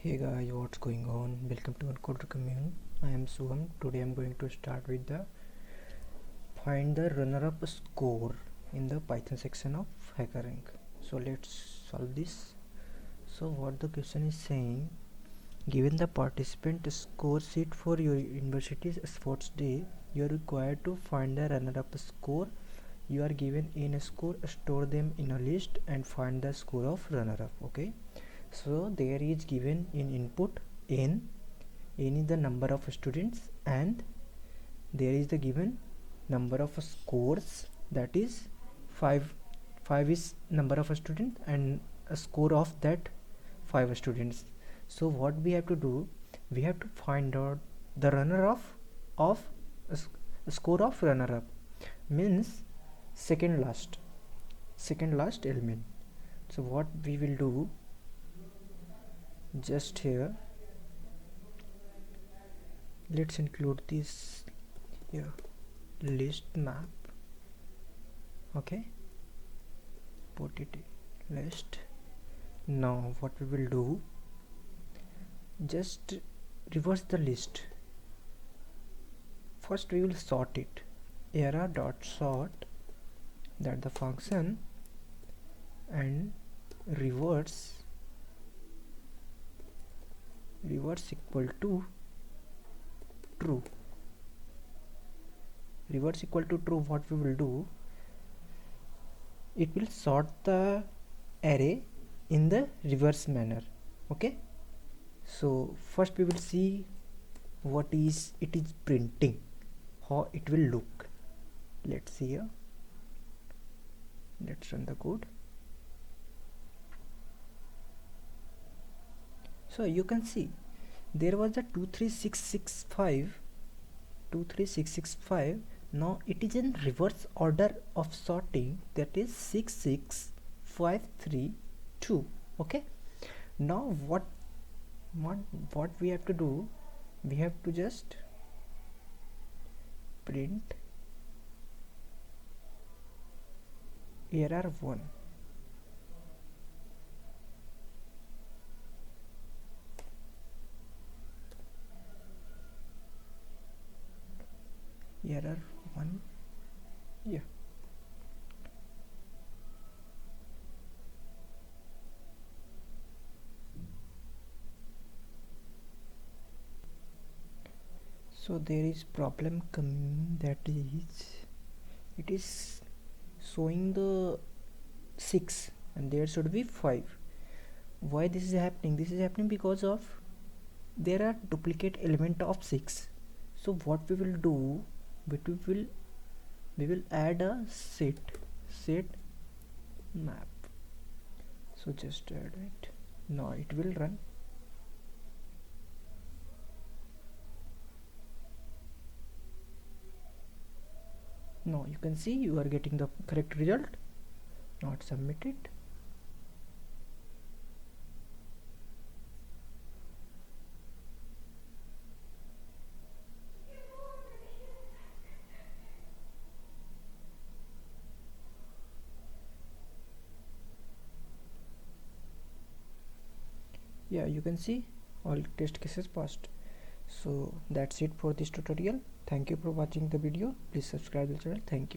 Hey guys, what's going on? Welcome to Uncoder Commune. I am Suham. Today I am going to start with the find the runner-up score in the Python section of Hackerrank. So let's solve this. So what the question is saying, given the participant score sheet for your university's sports day, you are required to find the runner-up score. You are given n score, store them in a list and find the score of runner-up. Okay. So there is given in input n is the number of students and there is the given number of scores, that is 5 is number of students and a score of that 5 students. So what we have to do, we have to find out the runner of a score of runner up, means second last element. So what we will do, just here let's include this here list map. Okay, put it in list. Now what we will do, just reverse the list. First we will sort it, era dot sort, that the function, and reverse equal to true. Reverse equal to true, what we will do, it will sort the array in the reverse manner. Okay, so first we will see what is it is printing, how it will look. Let's see here, let's run the code. So you can see there was a 23665. Now it is in reverse order of sorting, that is 66532. Okay, now what we have to do, we have to just print error 1. Error 1, yeah. So there is problem coming, that is it is showing the 6 and there should be 5. Why this is happening? This is happening because of there are duplicate element of 6. So what we will do, we will add a set map. So just add it. Now it will run. Now you can see you are getting the correct result. Not submitted. Yeah, you can see all test cases passed. So that's it for this tutorial. Thank you for watching the video. Please subscribe the channel. Thank you.